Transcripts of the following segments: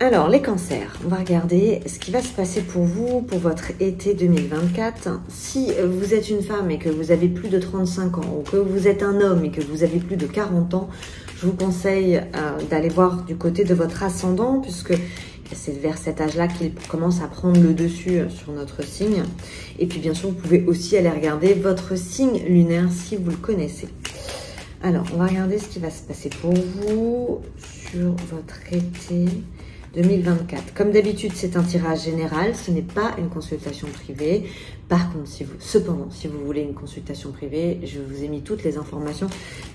Alors, les cancers, on va regarder ce qui va se passer pour vous, pour votre été 2024. Si vous êtes une femme et que vous avez plus de 35 ans, ou que vous êtes un homme et que vous avez plus de 40 ans, je vous conseille d'aller voir du côté de votre ascendant, puisque c'est vers cet âge-là qu'il commence à prendre le dessus sur notre signe. Et puis, bien sûr, vous pouvez aussi aller regarder votre signe lunaire si vous le connaissez. Alors, on va regarder ce qui va se passer pour vous sur votre été 2024. Comme d'habitude, c'est un tirage général, ce n'est pas une consultation privée. Par contre, cependant, si vous voulez une consultation privée, je vous ai mis toutes les informations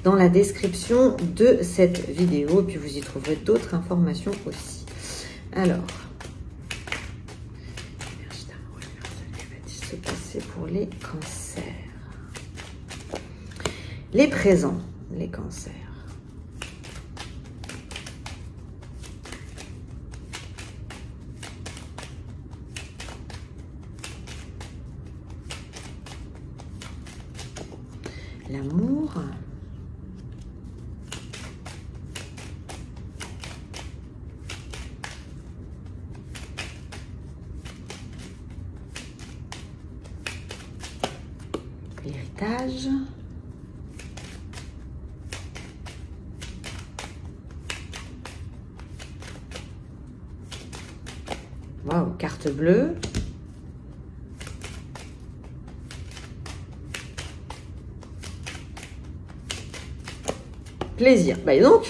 dans la description de cette vidéo, et puis vous y trouverez d'autres informations aussi. Alors, ce qui va se passer pour les cancers. Les présents, les cancers. L'amour. L'héritage. Waouh, carte bleue. Plaisir. Bah, et donc,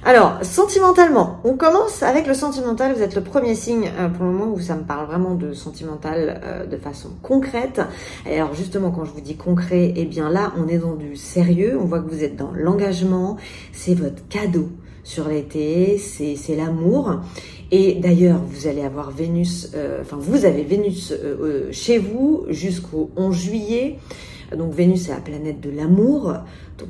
alors, sentimentalement, on commence avec le sentimental. Vous êtes le premier signe pour le moment où ça me parle vraiment de sentimental de façon concrète. Et alors, justement, quand je vous dis concret, eh bien là, on est dans du sérieux. On voit que vous êtes dans l'engagement. C'est votre cadeau sur l'été. C'est l'amour. Et d'ailleurs, vous allez avoir Vénus, vous avez Vénus chez vous jusqu'au 11 juillet. Donc Vénus, c'est la planète de l'amour. Donc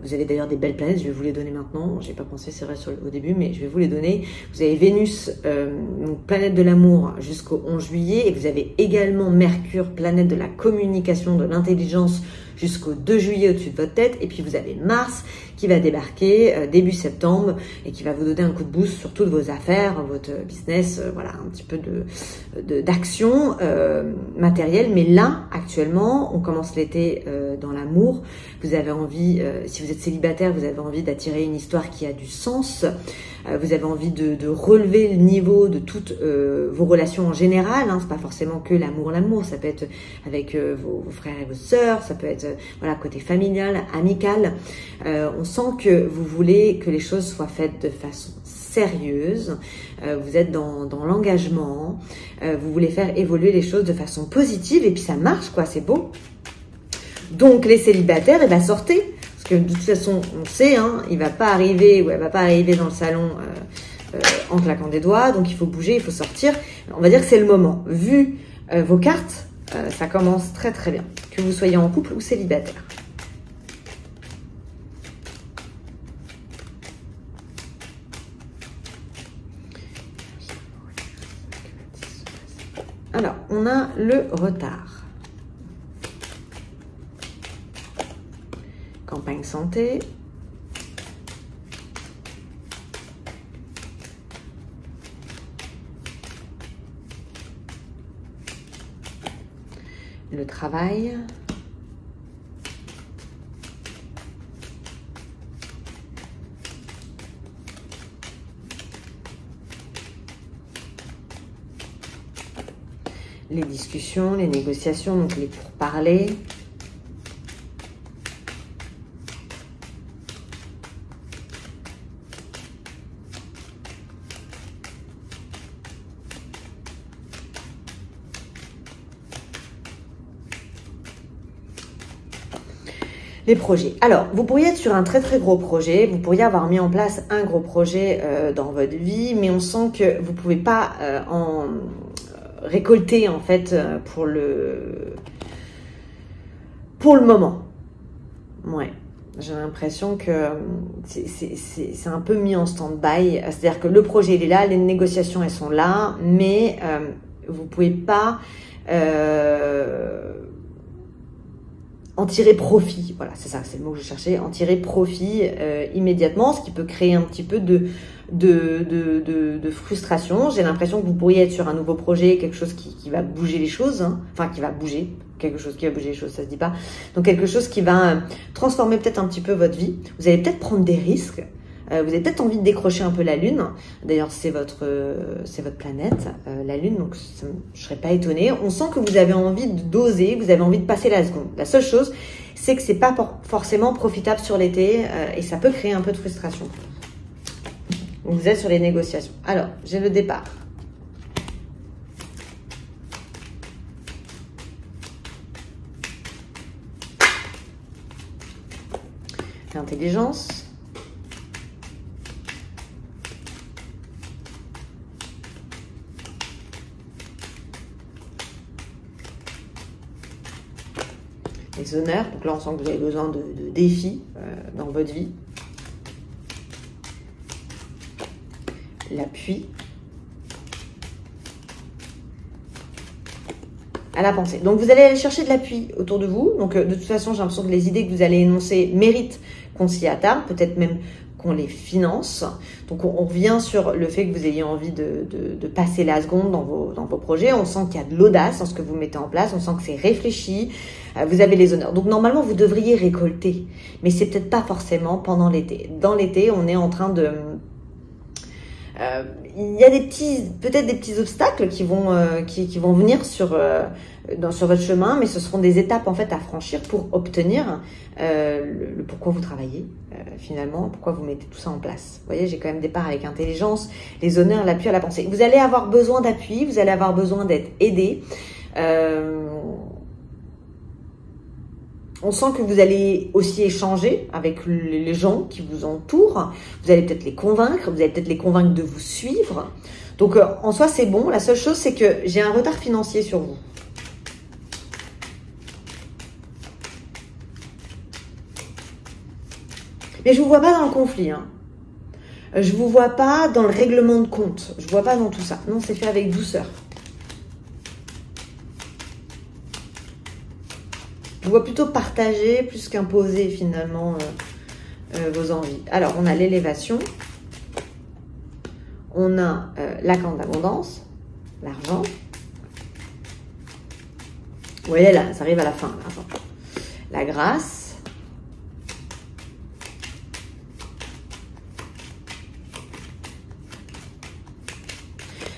vous avez d'ailleurs des belles planètes, je vais vous les donner maintenant. J'ai pas pensé, c'est vrai au début, mais je vais vous les donner. Vous avez Vénus, donc planète de l'amour jusqu'au 11 juillet. Et vous avez également Mercure, planète de la communication, de l'intelligence, jusqu'au 2 juillet au-dessus de votre tête. Et puis vous avez Mars qui va débarquer début septembre et qui va vous donner un coup de boost sur toutes vos affaires, votre business, voilà, un petit peu d'action matérielle. Mais là, actuellement, on commence l'été dans l'amour. Vous avez envie, si vous êtes célibataire, vous avez envie d'attirer une histoire qui a du sens. Vous avez envie de relever le niveau de toutes vos relations en général. Hein. C'est pas forcément que l'amour. Ça peut être avec vos frères et vos sœurs. Ça peut être voilà, côté familial, amical. On sent que vous voulez que les choses soient faites de façon sérieuse. Vous êtes dans l'engagement. Vous voulez faire évoluer les choses de façon positive. Et puis ça marche, quoi. C'est beau. Donc les célibataires, eh ben, sortez. Parce que de toute façon, on sait, hein, il va pas arriver ou elle va pas arriver dans le salon en claquant des doigts. Donc il faut bouger, il faut sortir. On va dire que c'est le moment. Vu vos cartes, ça commence très très bien. Que vous soyez en couple ou célibataire. Alors, on a le retard. Campagne santé. Le travail. Les discussions, les négociations, donc les pourparlers. Les projets. Alors, vous pourriez être sur un très très gros projet, vous pourriez avoir mis en place un gros projet dans votre vie, mais on sent que vous ne pouvez pas en récolter en fait pour le moment. Ouais, j'ai l'impression que c'est un peu mis en stand-by, c'est-à-dire que le projet il est là, les négociations elles sont là, mais vous ne pouvez pas en tirer profit, voilà, c'est ça, c'est le mot que je cherchais, en tirer profit immédiatement, ce qui peut créer un petit peu de de frustration. J'ai l'impression que vous pourriez être sur un nouveau projet, quelque chose qui va bouger les choses, hein. Enfin qui va bouger, quelque chose qui va bouger les choses, ça se dit pas. Donc quelque chose qui va transformer peut-être un petit peu votre vie. Vous allez peut-être prendre des risques. Vous avez peut-être envie de décrocher un peu la Lune. D'ailleurs, c'est votre planète, la Lune, donc je serais pas étonnée. On sent que vous avez envie d'oser, vous avez envie de passer la seconde. La seule chose, c'est que c'est pas forcément profitable sur l'été et ça peut créer un peu de frustration. Vous êtes sur les négociations. Alors, j'ai le départ. L'intelligence. Les honneurs. Donc là, on sent que vous avez besoin de défis dans votre vie. L'appui. À la pensée. Donc, vous allez aller chercher de l'appui autour de vous. Donc, de toute façon, j'ai l'impression que les idées que vous allez énoncer méritent qu'on s'y attarde, peut-être même qu'on les finance. Donc, on revient sur le fait que vous ayez envie de passer la seconde dans vos projets. On sent qu'il y a de l'audace dans ce que vous mettez en place. On sent que c'est réfléchi. Vous avez les honneurs. Donc, normalement, vous devriez récolter. Mais c'est peut-être pas forcément pendant l'été. Dans l'été, on est en train de... il y a peut-être des petits obstacles qui vont venir sur votre chemin, mais ce seront des étapes en fait à franchir pour obtenir le pourquoi vous travaillez finalement, pourquoi vous mettez tout ça en place. Vous voyez, j'ai quand même des parts avec intelligence, les honneurs, l'appui à la pensée. Vous allez avoir besoin d'appui, vous allez avoir besoin d'être aidé. On sent que vous allez aussi échanger avec les gens qui vous entourent. Vous allez peut-être les convaincre, vous allez peut-être les convaincre de vous suivre. Donc, en soi, c'est bon. La seule chose, c'est que j'ai un retard financier sur vous. Mais je vous vois pas dans le conflit, hein. Je vous vois pas dans le règlement de compte. Je vous vois pas dans tout ça. Non, c'est fait avec douceur. Je vois plutôt partager plus qu'imposer finalement vos envies. Alors, on a l'élévation. On a la carte d'abondance, l'argent. Vous voyez, là, ça arrive à la fin, l'argent. La grâce.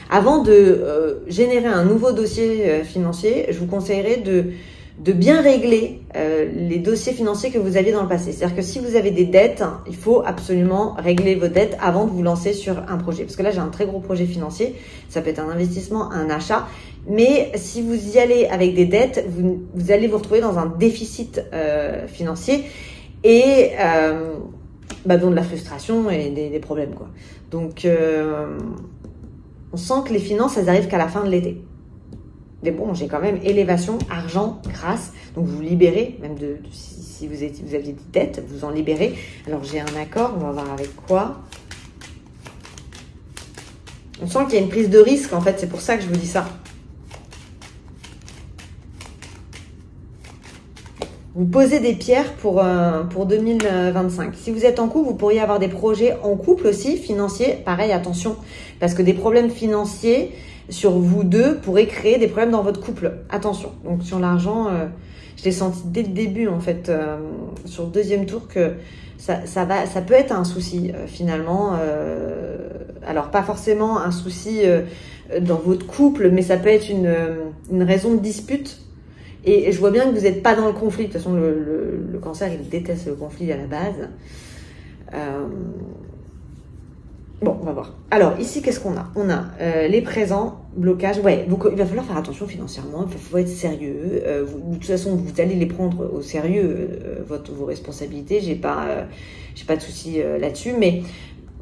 Avant de générer un nouveau dossier financier, je vous conseillerais de bien régler les dossiers financiers que vous aviez dans le passé. C'est-à-dire que si vous avez des dettes, il faut absolument régler vos dettes avant de vous lancer sur un projet. Parce que là, j'ai un très gros projet financier. Ça peut être un investissement, un achat. Mais si vous y allez avec des dettes, vous allez vous retrouver dans un déficit financier et dont de la frustration et des problèmes, quoi. Donc, on sent que les finances, elles arrivent qu'à la fin de l'été. Mais bon, j'ai quand même élévation, argent, grâce. Donc, vous libérez, même si vous aviez des dettes, vous en libérez. Alors, j'ai un accord, on va voir avec quoi. On sent qu'il y a une prise de risque, en fait. C'est pour ça que je vous dis ça. Vous posez des pierres pour 2025. Si vous êtes en couple, vous pourriez avoir des projets en couple aussi, financiers. Pareil, attention, parce que des problèmes financiers sur vous deux pourraient créer des problèmes dans votre couple. Attention. Donc, sur l'argent, je l'ai senti dès le début, en fait, sur le deuxième tour, que ça peut être un souci, finalement. Alors, pas forcément un souci dans votre couple, mais ça peut être une raison de dispute. Et je vois bien que vous n'êtes pas dans le conflit. De toute façon, le cancer, il déteste le conflit à la base. Bon, on va voir. Alors, ici, qu'est-ce qu'on a? On a les présents, blocages. Ouais, donc il va falloir faire attention financièrement. Il faut être sérieux. De toute façon, vous allez les prendre au sérieux, vos responsabilités. J'ai pas de souci là-dessus. Mais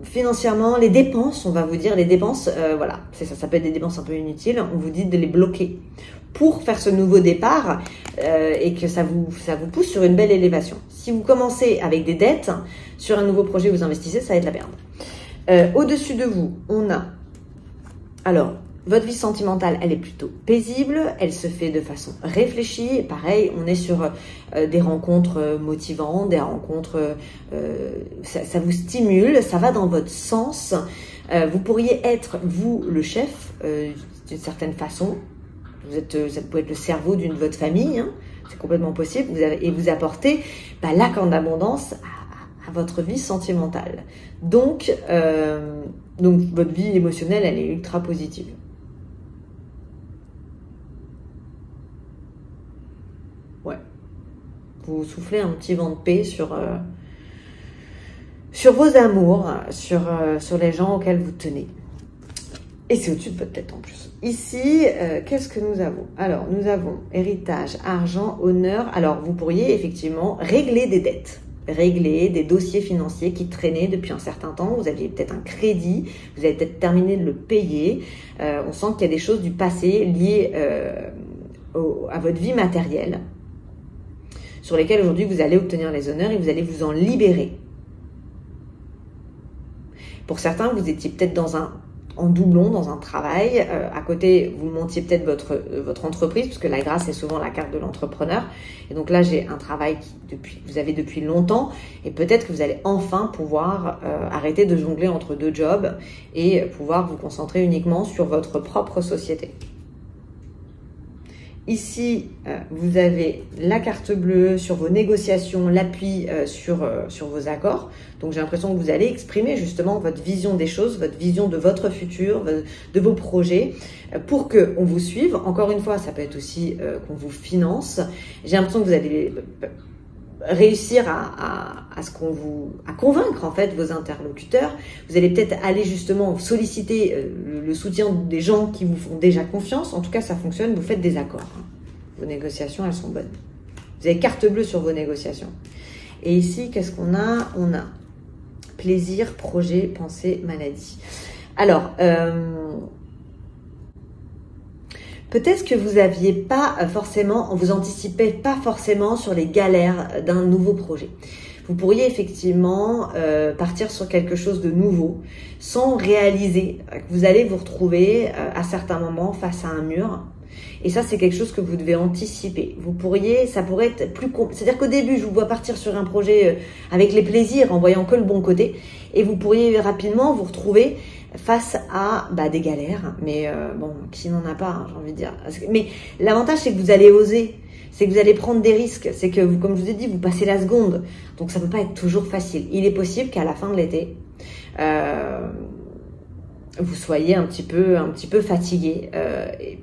financièrement, les dépenses, on va vous dire, les dépenses, voilà, c'est ça. Ça peut être des dépenses un peu inutiles. On vous dit de les bloquer pour faire ce nouveau départ et que ça vous pousse sur une belle élévation. Si vous commencez avec des dettes, sur un nouveau projet, vous investissez, ça va être la merde. Au-dessus de vous, on a alors Votre vie sentimentale, elle est plutôt paisible, elle se fait de façon réfléchie. Pareil, on est sur des rencontres motivantes, des rencontres, ça vous stimule, ça va dans votre sens. Vous pourriez être, vous, le chef, d'une certaine façon. Ça peut être le cerveau d'une votre famille, hein, c'est complètement possible. Et vous apportez la corde d'abondance à votre vie sentimentale. Donc, votre vie émotionnelle, elle est ultra positive. Ouais. Vous soufflez un petit vent de paix sur vos amours, sur les gens auxquels vous tenez. Et c'est au-dessus de votre tête en plus. Ici, qu'est-ce que nous avons? Alors, nous avons héritage, argent, honneur. Alors, vous pourriez effectivement régler des dettes. Régler des dossiers financiers qui traînaient depuis un certain temps. Vous aviez peut-être un crédit, vous avez peut-être terminé de le payer. On sent qu'il y a des choses du passé liées à votre vie matérielle, sur lesquelles aujourd'hui vous allez obtenir les honneurs et vous allez vous en libérer. Pour certains, vous étiez peut-être en doublon dans un travail. À côté, vous montiez peut-être votre entreprise, parce que la grâce est souvent la carte de l'entrepreneur. Et donc là, j'ai un travail vous avez depuis longtemps, et peut-être que vous allez enfin pouvoir arrêter de jongler entre deux jobs et pouvoir vous concentrer uniquement sur votre propre société. Ici, vous avez la carte bleue sur vos négociations, l'appui sur vos accords. Donc, j'ai l'impression que vous allez exprimer justement votre vision des choses, votre vision de votre futur, de vos projets, pour qu'on vous suive. Encore une fois, ça peut être aussi qu'on vous finance. J'ai l'impression que vous allez réussir à convaincre en fait vos interlocuteurs. Vous allez peut-être aller justement solliciter le soutien des gens qui vous font déjà confiance. En tout cas, ça fonctionne, vous faites des accords. Vos négociations, elles sont bonnes. Vous avez carte bleue sur vos négociations. Et ici, qu'est-ce qu'on a? On a plaisir, projet, pensée, maladie. Alors, peut-être que vous aviez pas forcément, vous anticipez pas forcément sur les galères d'un nouveau projet. Vous pourriez effectivement partir sur quelque chose de nouveau sans réaliser que vous allez vous retrouver à certains moments face à un mur. Et ça, c'est quelque chose que vous devez anticiper. Ça pourrait être plus c'est-à-dire qu'au début, je vous vois partir sur un projet avec les plaisirs, en voyant que le bon côté, et vous pourriez rapidement vous retrouver face à des galères, mais qui n'en a pas, hein, j'ai envie de dire. Mais l'avantage, c'est que vous allez oser, c'est que vous allez prendre des risques, c'est que, comme je vous ai dit, vous passez la seconde, donc ça peut pas être toujours facile. Il est possible qu'à la fin de l'été, vous soyez un petit peu fatigué.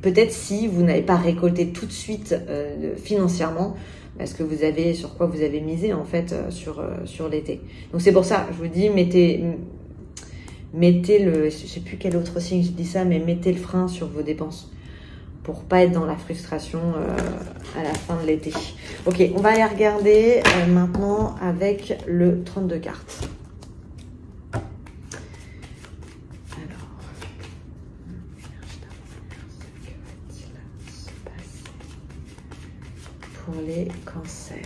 Peut-être si vous n'avez pas récolté tout de suite financièrement, parce que sur quoi vous avez misé en fait sur l'été. Donc c'est pour ça, je vous dis, mettez je sais plus quel autre signe je dis ça, mais mettez le frein sur vos dépenses pour pas être dans la frustration à la fin de l'été. Ok, on va aller regarder maintenant avec le 32 cartes. Pour les cancers.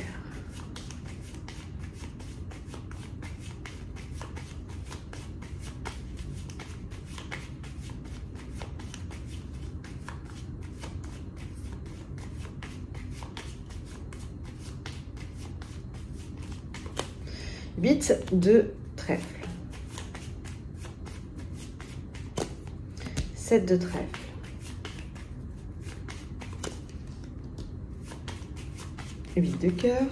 Huit de trèfle. 7 de trèfle. 8 de cœur.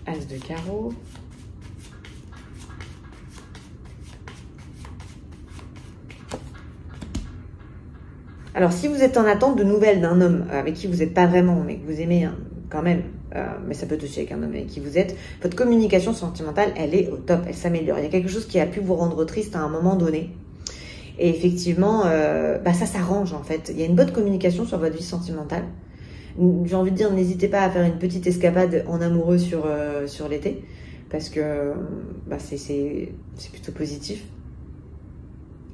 As de carreau. Alors, si vous êtes en attente de nouvelles d'un homme avec qui vous n'êtes pas vraiment, mais que vous aimez quand même, mais ça peut être aussi avec un homme avec qui vous êtes, votre communication sentimentale, elle est au top, elle s'améliore. Il y a quelque chose qui a pu vous rendre triste à un moment donné. Et effectivement, ça s'arrange en fait. Il y a une bonne communication sur votre vie sentimentale. J'ai envie de dire, n'hésitez pas à faire une petite escapade en amoureux sur l'été, parce que c'est plutôt positif.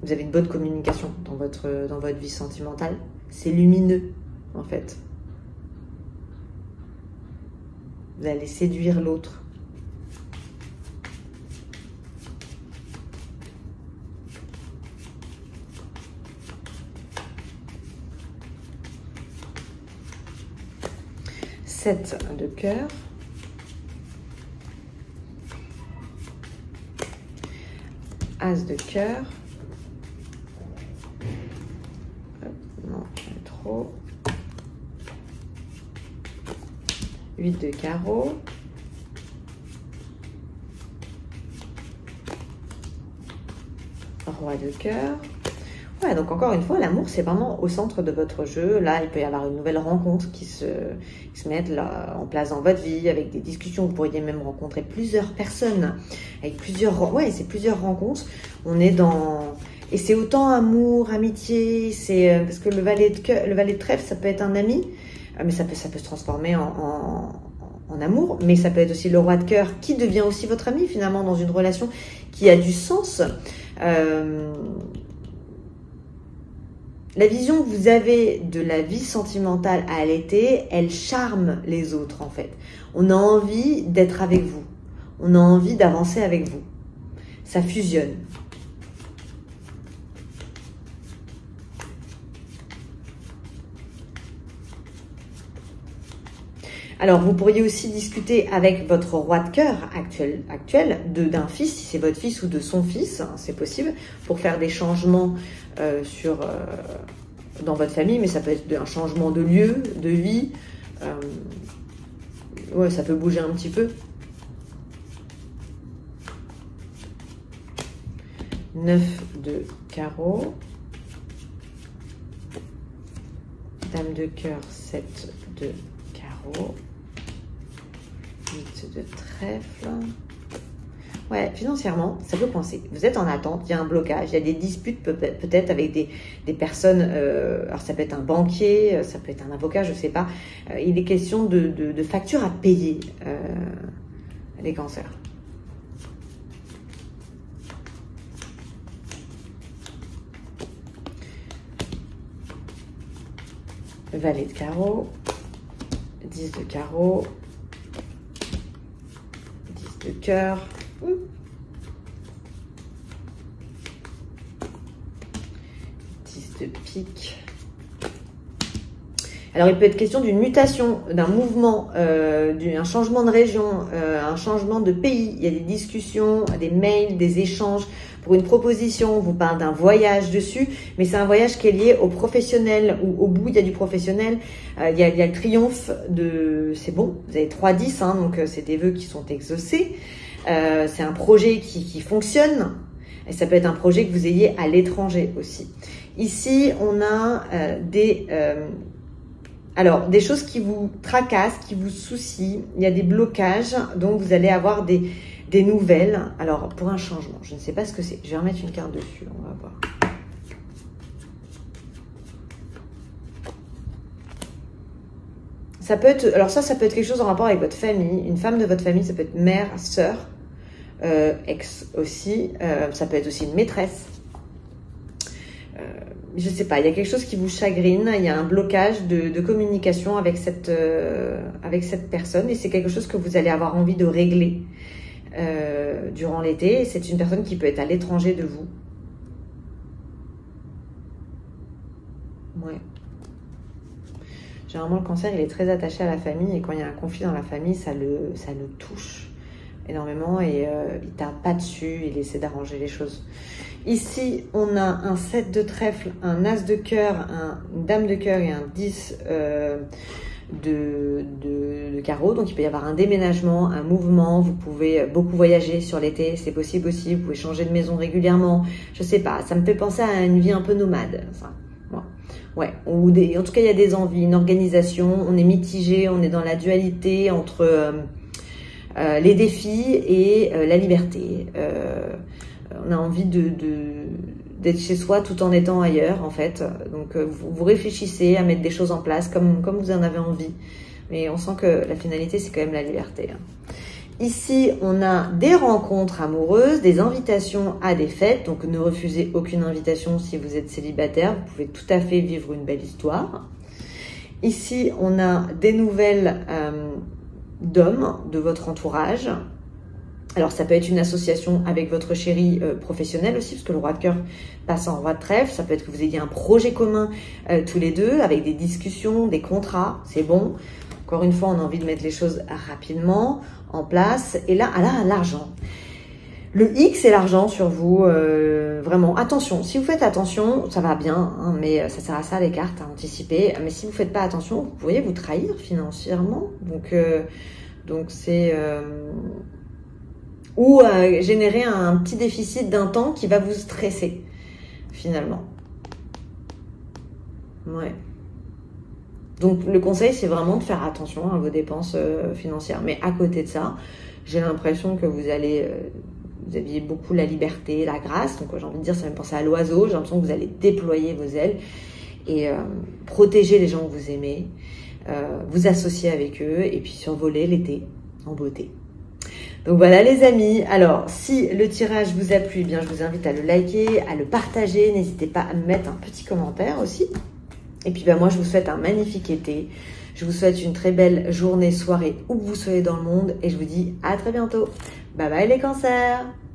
Vous avez une bonne communication dans votre vie sentimentale. C'est lumineux en fait. Vous allez séduire l'autre. 7 de cœur. As de cœur. Non, trop. 8 de carreau. Roi de cœur. Ouais, donc encore une fois, l'amour, c'est vraiment au centre de votre jeu. Là, il peut y avoir une nouvelle rencontre qui se mette là, en place dans votre vie, avec des discussions. Vous pourriez même rencontrer plusieurs personnes, avec plusieurs... Ouais, c'est plusieurs rencontres. On est dans... Et c'est autant amour, amitié, c'est... Parce que le valet de trèfle, ça peut être un ami, mais ça peut se transformer en amour, mais ça peut être aussi le roi de cœur, qui devient aussi votre ami, finalement, dans une relation qui a du sens. La vision que vous avez de la vie sentimentale à l'été, elle charme les autres en fait. On a envie d'être avec vous. On a envie d'avancer avec vous. Ça fusionne. Alors, vous pourriez aussi discuter avec votre roi de cœur actuel d'un fils, si c'est votre fils ou de son fils, hein, c'est possible, pour faire des changements dans votre famille, mais ça peut être un changement de lieu, de vie. Ouais, ça peut bouger un petit peu. 9 de carreau. Dame de cœur, 7 de carreau. 8 de trèfle. Ouais, financièrement, ça peut coincer. Vous êtes en attente, il y a un blocage, il y a des disputes peut-être avec des personnes. Alors ça peut être un banquier, ça peut être un avocat, je ne sais pas. Il est question de factures à payer, les cancers. Valet de carreau, 10 de carreau, 10 de cœur, 10 de pique. Alors, il peut être question d'une mutation, d'un mouvement, d'un changement de région, un changement de pays. Il y a des discussions, des mails, des échanges. Pour une proposition, on vous parle d'un voyage dessus, mais c'est un voyage qui est lié au professionnel, ou au bout, il y a du professionnel. Il y a le triomphe de... C'est bon, vous avez 3-10, hein, donc c'est des vœux qui sont exaucés. C'est un projet qui fonctionne, et ça peut être un projet que vous ayez à l'étranger aussi. Ici, on a alors, des choses qui vous tracassent, qui vous soucient, il y a des blocages, donc vous allez avoir des nouvelles. Alors, pour un changement, je ne sais pas ce que c'est. Je vais remettre une carte dessus, on va voir. Ça peut être, alors ça peut être quelque chose en rapport avec votre famille, une femme de votre famille, ça peut être mère, sœur, ex aussi, ça peut être aussi une maîtresse. Je ne sais pas, il y a quelque chose qui vous chagrine, il y a un blocage de communication avec cette personne et c'est quelque chose que vous allez avoir envie de régler durant l'été. C'est une personne qui peut être à l'étranger de vous. Ouais. Généralement, le cancer, il est très attaché à la famille et quand il y a un conflit dans la famille, ça le touche énormément et il ne tarde pas dessus, il essaie d'arranger les choses. Ici, on a un 7 de trèfle, un as de cœur, une dame de cœur et un 10 de carreau. Donc, il peut y avoir un déménagement, un mouvement. Vous pouvez beaucoup voyager sur l'été, c'est possible aussi. Vous pouvez changer de maison régulièrement. Je sais pas, ça me fait penser à une vie un peu nomade, ça. Ouais, en tout cas, il y a des envies, une organisation. On est mitigé, on est dans la dualité entre les défis et la liberté. On a envie d'être chez soi tout en étant ailleurs, en fait. Donc, vous réfléchissez à mettre des choses en place comme vous en avez envie. Mais on sent que la finalité, c'est quand même la liberté. Ici, on a des rencontres amoureuses, des invitations à des fêtes. Donc, ne refusez aucune invitation si vous êtes célibataire. Vous pouvez tout à fait vivre une belle histoire. Ici, on a des nouvelles d'hommes de votre entourage. Alors, ça peut être une association avec votre chéri professionnel aussi, parce que le roi de cœur passe en roi de trèfle. Ça peut être que vous ayez un projet commun tous les deux, avec des discussions, des contrats, c'est bon. Encore une fois, on a envie de mettre les choses rapidement en place. Et là, l'argent. Le X, c'est l'argent sur vous. Vraiment, attention. Si vous faites attention, ça va bien, hein, mais ça sert à ça les cartes, à anticiper. Mais si vous faites pas attention, vous pourriez vous trahir financièrement. Donc c'est... ou générer un petit déficit d'un temps qui va vous stresser, finalement. Ouais. Donc le conseil, c'est vraiment de faire attention à vos dépenses financières. Mais à côté de ça, j'ai l'impression que vous allez... vous aviez beaucoup la liberté, la grâce. Donc j'ai envie de dire, ça me penser à l'oiseau. J'ai l'impression que vous allez déployer vos ailes et protéger les gens que vous aimez, vous associer avec eux et puis survoler l'été en beauté. Donc voilà les amis, alors si le tirage vous a plu, eh bien je vous invite à le liker, à le partager, n'hésitez pas à me mettre un petit commentaire aussi. Et puis moi je vous souhaite un magnifique été, je vous souhaite une très belle journée, soirée, où que vous soyez dans le monde et je vous dis à très bientôt. Bye bye les cancers!